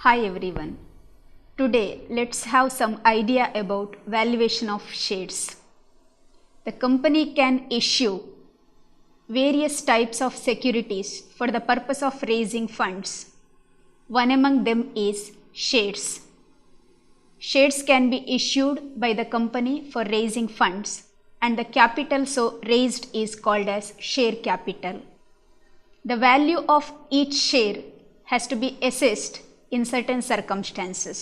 Hi everyone. Today let's have some idea about valuation of shares. The company can issue various types of securities for the purpose of raising funds. One among them is shares. Shares can be issued by the company for raising funds, and the capital so raised is called as share capital. The value of each share has to be assessed in certain circumstances.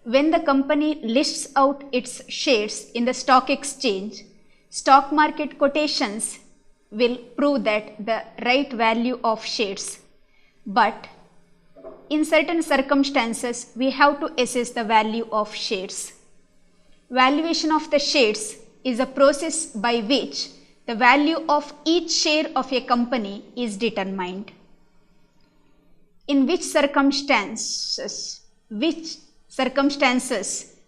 When the company lists out its shares in the stock exchange, stock market quotations will prove that the right value of shares. But in certain circumstances, we have to assess the value of shares. Valuation of the shares is a process by which the value of each share of a company is determined. In which circumstances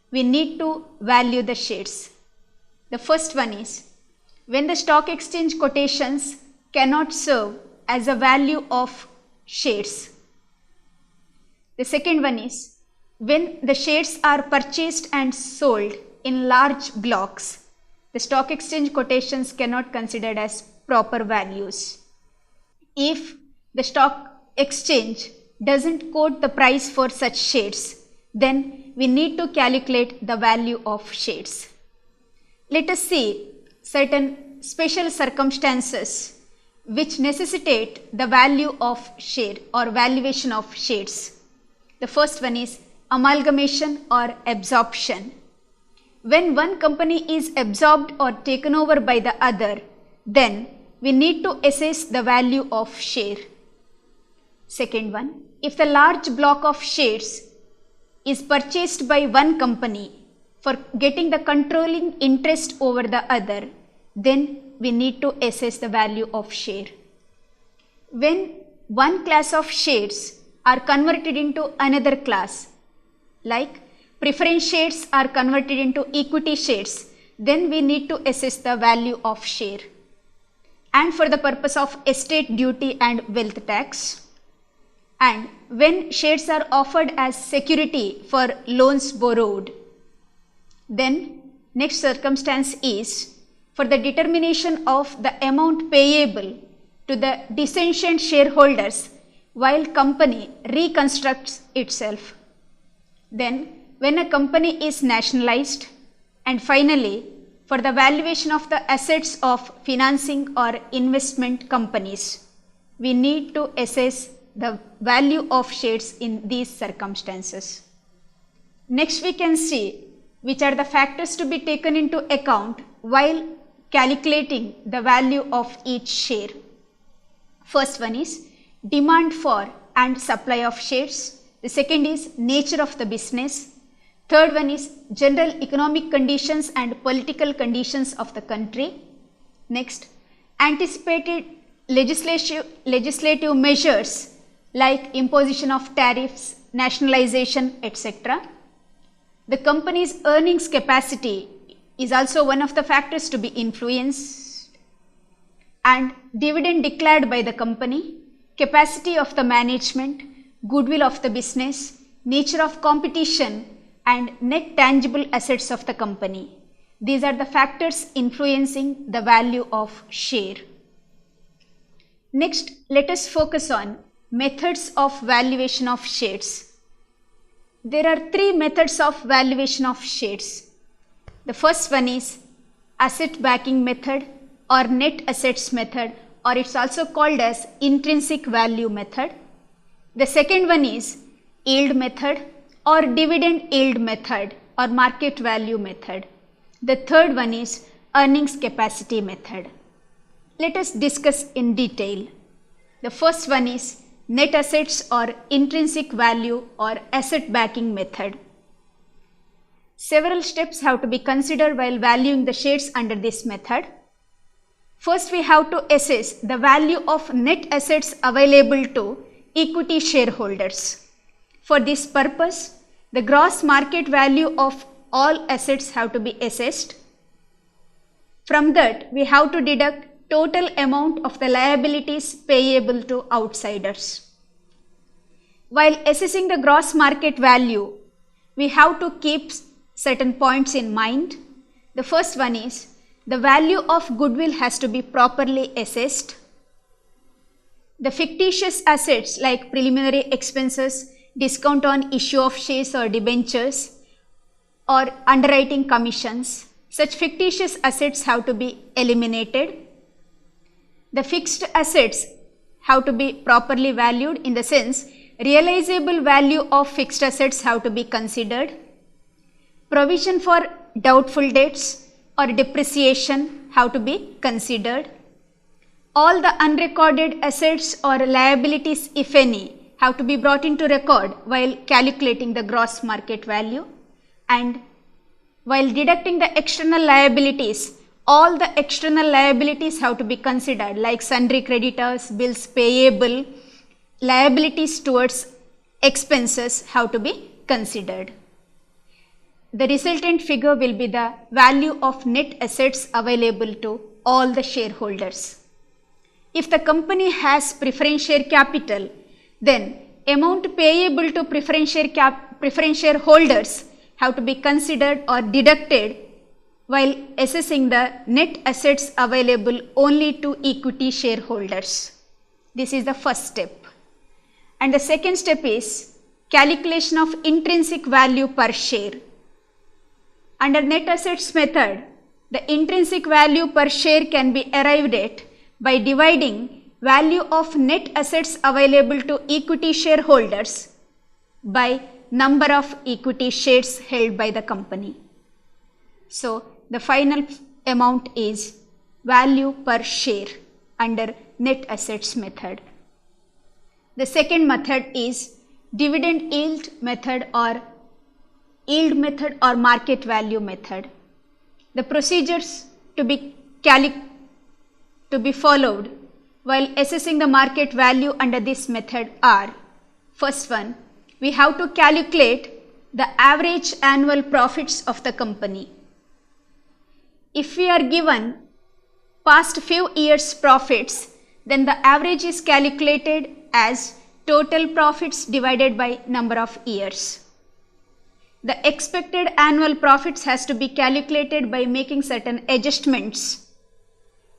we need to value the shares? The first one is when the stock exchange quotations cannot serve as a value of shares. The second one is when the shares are purchased and sold in large blocks, the stock exchange quotations cannot be considered as proper values. If the stock exchange doesn't quote the price for such shares, then we need to calculate the value of shares. Let us see certain special circumstances which necessitate the value of share or valuation of shares. The first one is amalgamation or absorption. When one company is absorbed or taken over by the other, then we need to assess the value of share. Second one, if the large block of shares is purchased by one company for getting the controlling interest over the other, then we need to assess the value of share. When one class of shares are converted into another class, like preference shares are converted into equity shares, then we need to assess the value of share. And for the purpose of estate duty and wealth tax, and when shares are offered as security for loans borrowed, then next circumstance is for the determination of the amount payable to the dissentient shareholders while company reconstructs itself. Then when a company is nationalized, and finally for the valuation of the assets of financing or investment companies, we need to assess the value of shares in these circumstances. Next we can see which are the factors to be taken into account while calculating the value of each share. First one is demand for and supply of shares. The second is nature of the business. Third one is general economic conditions and political conditions of the country. Next, anticipated legislative measures like imposition of tariffs, nationalization, etc. The company's earnings capacity is also one of the factors to be influenced, and dividend declared by the company, capacity of the management, goodwill of the business, nature of competition, and net tangible assets of the company. These are the factors influencing the value of share. Next, let us focus on methods of valuation of shares. There are three methods of valuation of shares. The first one is asset backing method or net assets method, or it's also called as intrinsic value method. The second one is yield method or dividend yield method or market value method. The third one is earnings capacity method. Let us discuss in detail. The first one is net assets or intrinsic value or asset backing method. Several steps have to be considered while valuing the shares under this method. First, we have to assess the value of net assets available to equity shareholders. For this purpose, the gross market value of all assets have to be assessed. From that, we have to deduct total amount of the liabilities payable to outsiders. while assessing the gross market value, we have to keep certain points in mind. The first one is the value of goodwill has to be properly assessed. The fictitious assets like preliminary expenses, discount on issue of shares or debentures, or underwriting commissions, such fictitious assets have to be eliminated. The fixed assets have to be properly valued, in the sense realizable value of fixed assets have to be considered. Provision for doubtful debts or depreciation have to be considered. All the unrecorded assets or liabilities, if any, have to be brought into record while calculating the gross market value. And while deducting the external liabilities, all the external liabilities have to be considered, like sundry creditors, bills payable, liabilities towards expenses have to be considered. The resultant figure will be the value of net assets available to all the shareholders. If the company has preference share capital, then amount payable to preference share holders have to be considered or deducted while assessing the net assets available only to equity shareholders. This is the first step. And the second step is calculation of intrinsic value per share. Under net assets method, the intrinsic value per share can be arrived at by dividing value of net assets available to equity shareholders by number of equity shares held by the company. So, the final amount is value per share under net assets method. The second method is dividend yield method or market value method. The procedures to be followed while assessing the market value under this method are: first one, we have to calculate the average annual profits of the company. If we are given past few years profits, then the average is calculated as total profits divided by number of years. The expected annual profits has to be calculated by making certain adjustments.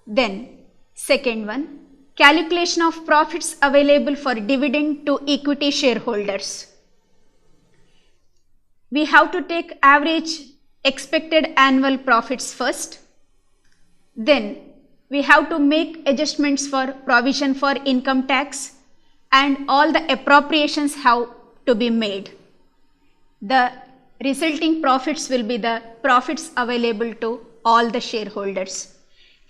Then second one, calculation of profits available for dividend to equity shareholders. We have to take average expected annual profits first. Then we have to make adjustments for provision for income tax, and all the appropriations have to be made. The resulting profits will be the profits available to all the shareholders.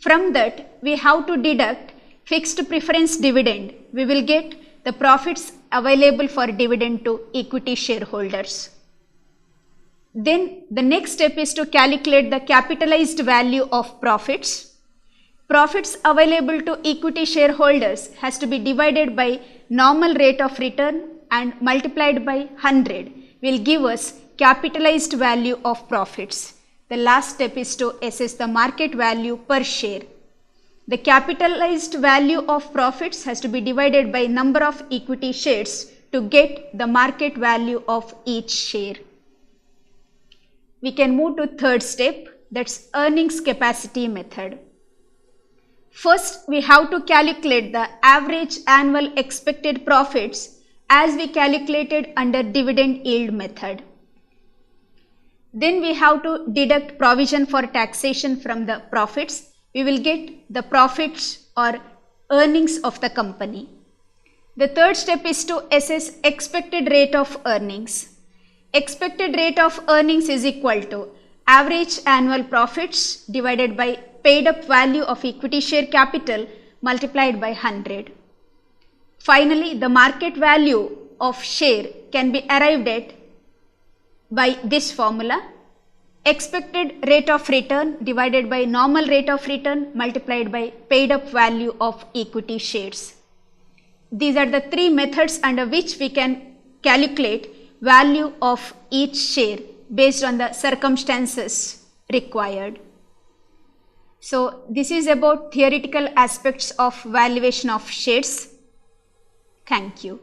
From that, we have to deduct fixed preference dividend. We will get the profits available for dividend to equity shareholders. Then the next step is to calculate the capitalized value of profits. Profits available to equity shareholders has to be divided by normal rate of return and multiplied by 100 will give us capitalized value of profits. The last step is to assess the market value per share. The capitalized value of profits has to be divided by number of equity shares to get the market value of each share. We can move to third step, that's earnings capacity method. First, we have to calculate the average annual expected profits as we calculated under dividend yield method. Then we have to deduct provision for taxation from the profits. We will get the profits or earnings of the company. The third step is to assess expected rate of earnings. Expected rate of earnings is equal to average annual profits divided by paid up value of equity share capital multiplied by 100. Finally, the market value of share can be arrived at by this formula: expected rate of return divided by normal rate of return multiplied by paid up value of equity shares. These are the three methods under which we can calculate value of each share based on the circumstances required. So this is about theoretical aspects of valuation of shares. Thank you.